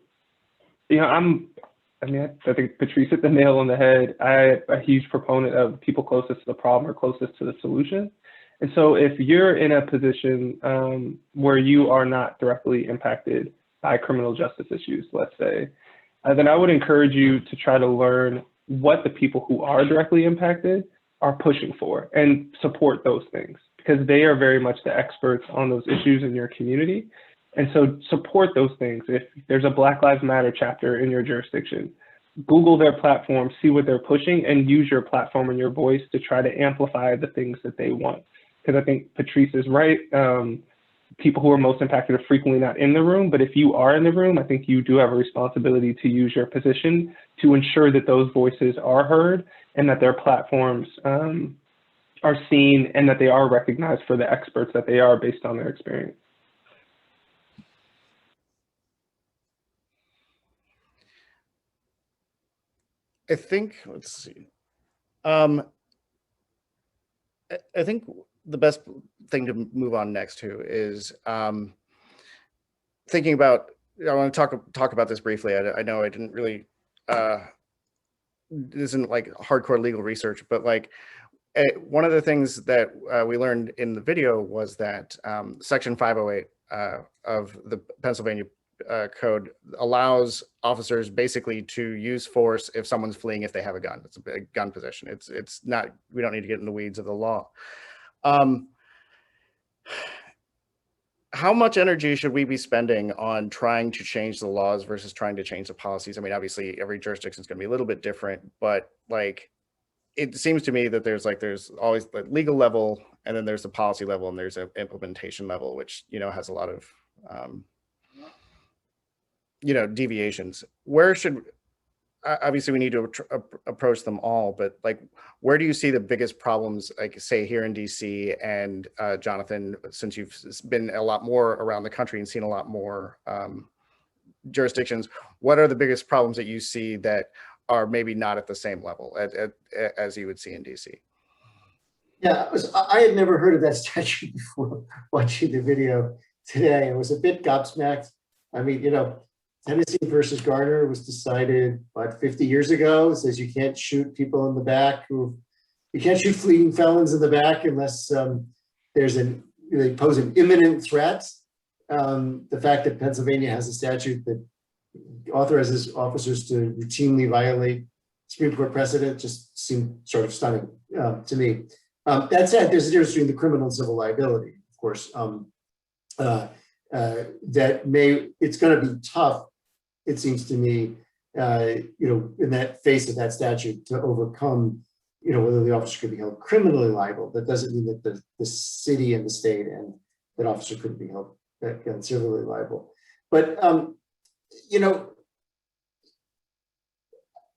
think Patrice hit the nail on the head. I'm a huge proponent of people closest to the problem or closest to the solution. And so if you're in a position where you are not directly impacted by criminal justice issues, let's say, then I would encourage you to try to learn what the people who are directly impacted are pushing for and support those things, because they are very much the experts on those issues in your community. And so support those things. If there's a Black Lives Matter chapter in your jurisdiction, Google their platform, see what they're pushing, and use your platform and your voice to try to amplify the things that they want. Because I think Patrice is right. People who are most impacted are frequently not in the room, but if you are in the room, I think you do have a responsibility to use your position to ensure that those voices are heard and that their platforms are seen and that they are recognized for the experts that they are based on their experience. I think, let's see. I think the best thing to move on next to is thinking about, I want to talk about this briefly. I know I didn't really, this isn't like hardcore legal research, but like one of the things that we learned in the video was that Section 508 of the Pennsylvania Code allows officers basically to use force if someone's fleeing if they have a gun. It's a gun possession. It's not, we don't need to get in the weeds of the law. How much energy should we be spending on trying to change the laws versus trying to change the policies? I mean, obviously every jurisdiction is going to be a little bit different, but like, it seems to me that there's always the legal level, and then there's the policy level, and there's an implementation level, which, you know, has a lot of, you know, deviations. Where should, obviously we need to approach them all, but like, where do you see the biggest problems, like say here in DC, and Jonathan, since you've been a lot more around the country and seen a lot more jurisdictions, what are the biggest problems that you see that are maybe not at the same level as you would see in DC? Yeah, I had never heard of that statute before watching the video today. I was a bit gobsmacked. I mean, you know, Tennessee versus Garner was decided, what, 50 years ago. It says you can't shoot people in the back, you can't shoot fleeing felons in the back unless they pose an imminent threat. The fact that Pennsylvania has a statute that authorizes officers to routinely violate Supreme Court precedent just seemed sort of stunning to me. That said, there's a difference between the criminal and civil liability, of course. It's going to be tough, it seems to me, you know, in that face of that statute to overcome, you know, whether the officer could be held criminally liable. That doesn't mean that the city and the state and that officer couldn't be held civilly liable. But you know,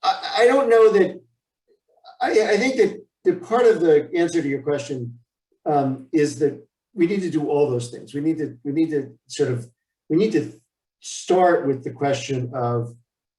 I don't know that, I think that the part of the answer to your question is that we need to do all those things. We need to start with the question of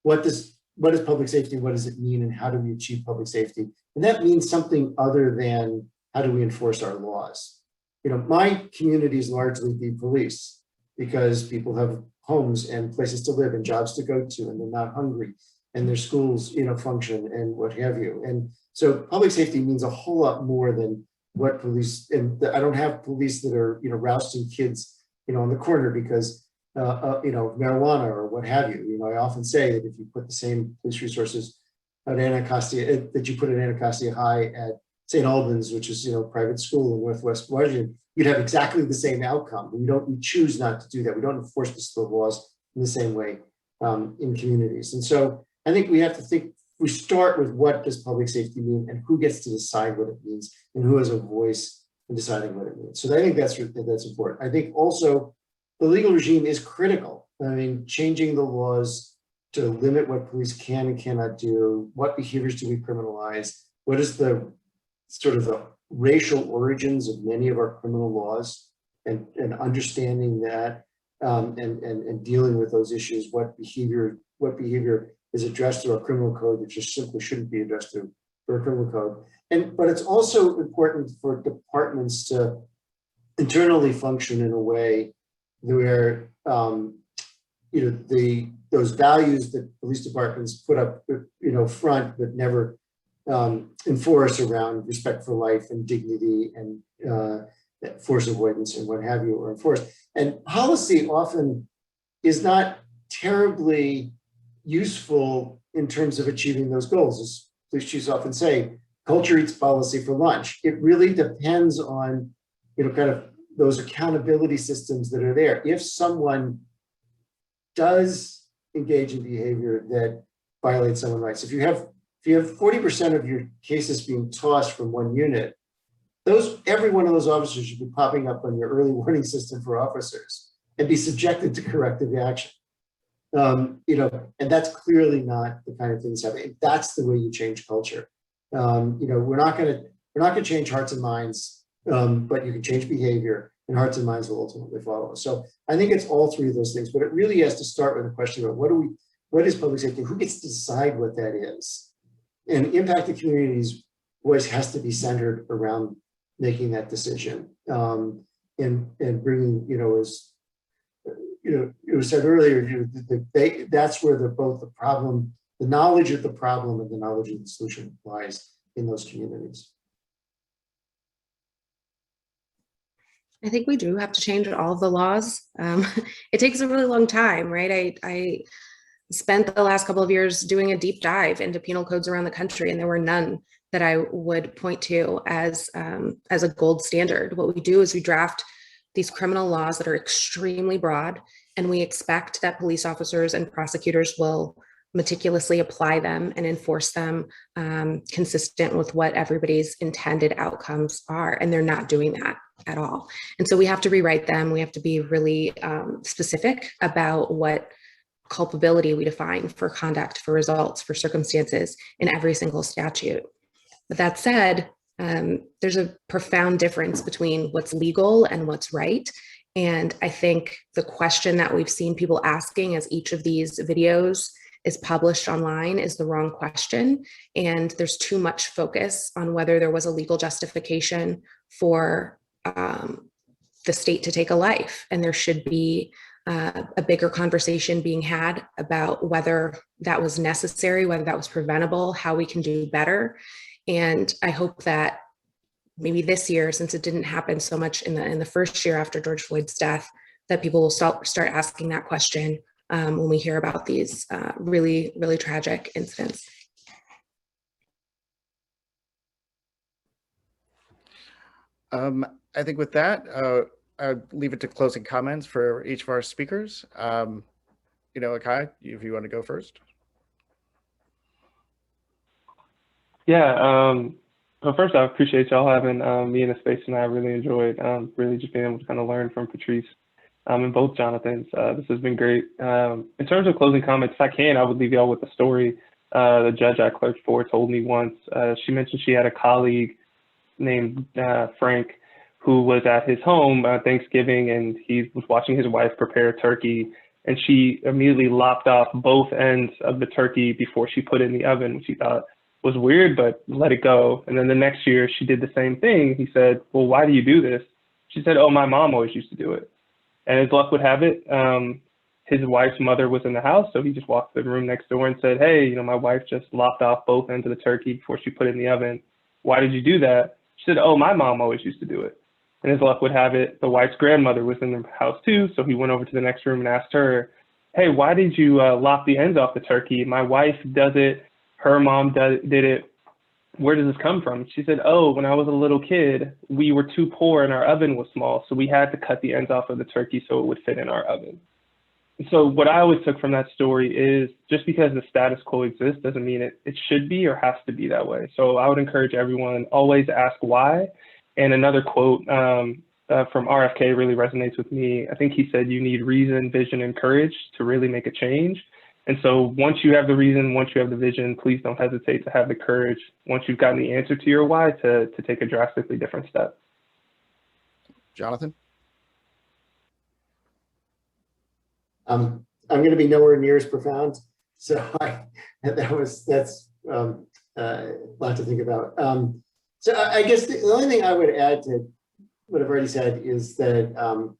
what is public safety, what does it mean, and how do we achieve public safety? And that means something other than how do we enforce our laws. You know, my community is largely the police because people have homes and places to live and jobs to go to, and they're not hungry, and their schools, you know, function and what have you. And so public safety means a whole lot more than what police, and I don't have police that are, you know, rousting kids, you know, on the corner because, you know, marijuana or what have you. You know, I often say that if you put the same police resources at Anacostia, that you put at Anacostia High at St. Albans, which is, you know, private school in Northwest Washington, you'd have exactly the same outcome. We choose not to do that. We don't enforce the laws in the same way in communities. And so I think we have to think, we start with what does public safety mean and who gets to decide what it means and who has a voice in deciding what it means. So I think that's important. I think also the legal regime is critical. I mean, changing the laws to limit what police can and cannot do, what behaviors do we criminalize, what is the sort of the racial origins of many of our criminal laws, and understanding that and dealing with those issues, what behavior is addressed through our criminal code that just simply shouldn't be addressed through our criminal code. But it's also important for departments to internally function in a way where you know, those values that police departments put up, you know, front but never enforce around respect for life and dignity and force avoidance and what have you are enforced. And policy often is not terribly useful in terms of achieving those goals. As police chiefs often say, culture eats policy for lunch. It really depends on, you know, kind of those accountability systems that are there. If someone does engage in behavior that violate someone's rights. If you have 40% of your cases being tossed from one unit, every one of those officers should be popping up on your early warning system for officers and be subjected to corrective action. And that's clearly not the kind of thing that's happening. That's the way you change culture. We're not going to change hearts and minds, but you can change behavior, and hearts and minds will ultimately follow. So I think it's all three of those things, but it really has to start with a question about what is public safety? Who gets to decide what that is? And impacted communities' voice has to be centered around making that decision, and bringing, as it was said earlier, that's where both the problem, the knowledge of the problem, and the knowledge of the solution lies in those communities. I think we do have to change all of the laws. It takes a really long time, right? I spent the last couple of years doing a deep dive into penal codes around the country, and there were none that I would point to as a gold standard. What we do is we draft these criminal laws that are extremely broad, and we expect that police officers and prosecutors will meticulously apply them and enforce them consistent with what everybody's intended outcomes are. And they're not doing that at all. And so we have to rewrite them. We have to be really specific about what culpability we define for conduct, for results, for circumstances in every single statute. But that said, there's a profound difference between what's legal and what's right. And I think the question that we've seen people asking as each of these videos is published online is the wrong question. And there's too much focus on whether there was a legal justification for the state to take a life. And there should be a bigger conversation being had about whether that was necessary, whether that was preventable, how we can do better. And I hope that maybe this year, since it didn't happen so much in the first year after George Floyd's death, that people will start asking that question when we hear about these really, really tragic incidents. I think with that, I'll leave it to closing comments for each of our speakers. Akhi, if you want to go first. Yeah, well, first, I appreciate y'all having me in the space, and I really enjoyed really just being able to kind of learn from Patrice and both Jonathans. This has been great. In terms of closing comments, if I can, I would leave y'all with a story the judge I clerked for told me once. She mentioned she had a colleague named Frank who was at his home Thanksgiving, and he was watching his wife prepare a turkey, and she immediately lopped off both ends of the turkey before she put it in the oven, which he thought was weird, but let it go. And then the next year she did the same thing. He said, well, why do you do this? She said, oh, my mom always used to do it. And as luck would have it, his wife's mother was in the house. So he just walked to the room next door and said, hey, my wife just lopped off both ends of the turkey before she put it in the oven. Why did you do that? She said, oh, my mom always used to do it. And as luck would have it, the wife's grandmother was in the house too. So he went over to the next room and asked her, hey, why did you lop the ends off the turkey? My wife does it. Her mom did it. Where does this come from? She said, oh, when I was a little kid, we were too poor and our oven was small. So we had to cut the ends off of the turkey so it would fit in our oven. And so what I always took from that story is just because the status quo exists doesn't mean it should be or has to be that way. So I would encourage everyone always ask why. And another quote from RFK really resonates with me. I think he said, you need reason, vision, and courage to really make a change. And so once you have the reason, once you have the vision, please don't hesitate to have the courage, once you've gotten the answer to your why, to take a drastically different step. Jonathan? I'm going to be nowhere near as profound. So that's a lot to think about. So I guess the only thing I would add to what I've already said is that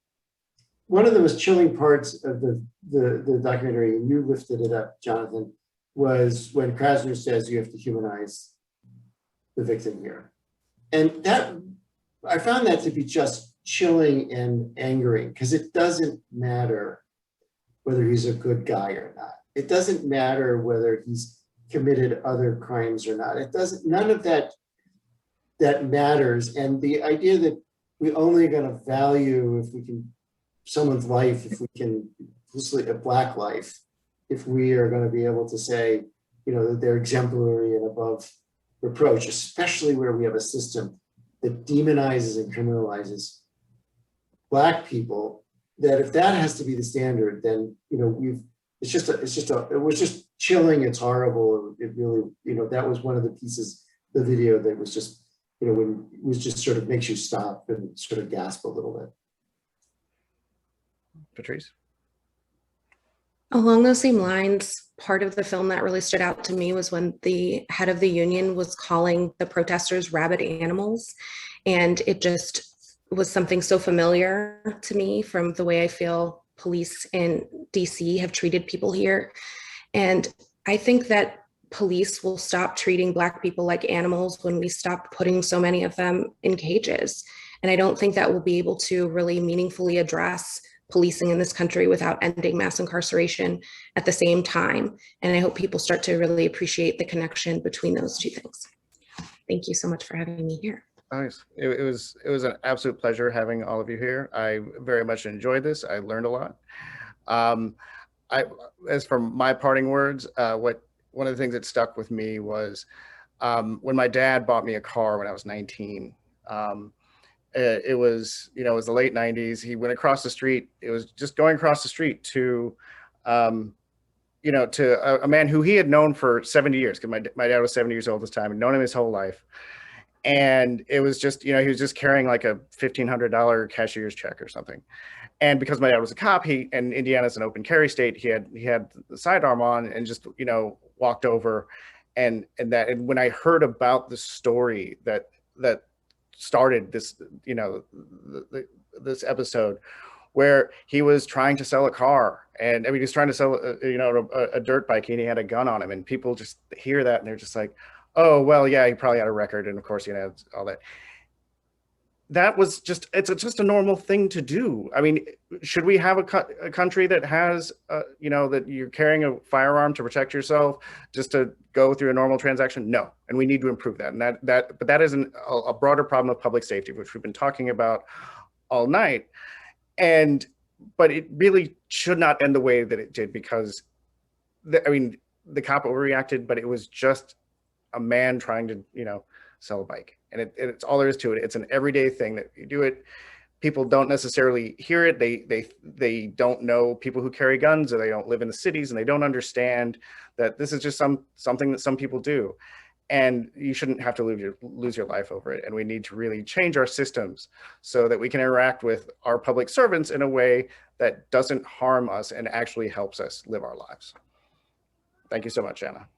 one of the most chilling parts of the documentary, and you lifted it up, Jonathan, was when Krasner says you have to humanize the victim here. And that, I found that to be just chilling and angering, because it doesn't matter whether he's a good guy or not. It doesn't matter whether he's committed other crimes or not. It doesn't, none of that matters. And the idea that we're only going to value if we can someone's life, if we can, a Black life, if we are going to be able to say that they're exemplary and above reproach, especially where we have a system that demonizes and criminalizes Black people, that if that has to be the standard, then, it was just chilling. It's horrible. It really, that was one of the pieces, the video that was just, when it was just sort of makes you stop and sort of gasp a little bit. Patrice? Along those same lines, part of the film that really stood out to me was when the head of the union was calling the protesters rabid animals. And it just was something so familiar to me from the way I feel police in DC have treated people here. And I think that police will stop treating Black people like animals when we stop putting so many of them in cages. And I don't think that we'll be able to really meaningfully address policing in this country without ending mass incarceration at the same time. And I hope people start to really appreciate the connection between those two things. Thank you so much for having me here. Nice. It was an absolute pleasure having all of you here. I very much enjoyed this. I learned a lot. As for my parting words, one of the things that stuck with me was when my dad bought me a car when I was 19. It was the late 90s. He went across the street. It was just going across the street to to a man who he had known for 70 years, because my dad was 70 years old this time, and known him his whole life. And it was just, he was just carrying like a $1,500 cashier's check or something. And because my dad was a cop, and Indiana's an open carry state, he had the sidearm on and just, walked over. And when I heard about the story that started this, this episode, where he was trying to sell a car, and he was trying to sell a dirt bike, and he had a gun on him, and people just hear that and they're just like, oh, well, yeah, he probably had a record, and of course, all that. That was just, it's just a normal thing to do. I mean, should we have a country that has, that you're carrying a firearm to protect yourself just to go through a normal transaction? No, and we need to improve that. And but that is a broader problem of public safety, which we've been talking about all night. But it really should not end the way that it did, because the cop overreacted, but it was just a man trying to, sell a bike. And it's all there is to it. It's an everyday thing that you do it. People don't necessarily hear it. They don't know people who carry guns, or they don't live in the cities, and they don't understand that this is just something that some people do. And you shouldn't have to lose your life over it. And we need to really change our systems so that we can interact with our public servants in a way that doesn't harm us and actually helps us live our lives. Thank you so much, Anna.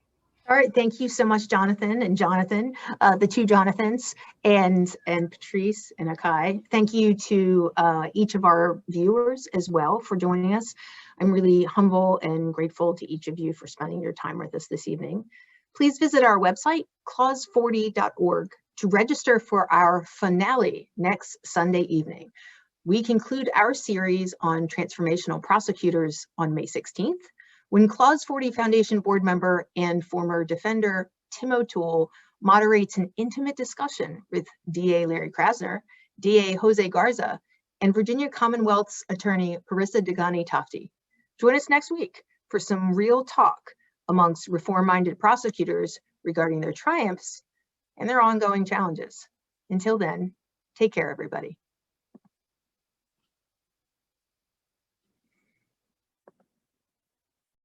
All right, thank you so much, Jonathan, the two Jonathans, and Patrice and Akhi. Thank you to each of our viewers as well for joining us. I'm really humble and grateful to each of you for spending your time with us this evening. Please visit our website, clause40.org, to register for our finale next Sunday evening. We conclude our series on transformational prosecutors on May 16th. When Clause 40 Foundation board member and former defender Tim O'Toole moderates an intimate discussion with DA Larry Krasner, DA Jose Garza, and Virginia Commonwealth's attorney Parissa Degani-Tofty. Join us next week for some real talk amongst reform-minded prosecutors regarding their triumphs and their ongoing challenges. Until then, take care, everybody.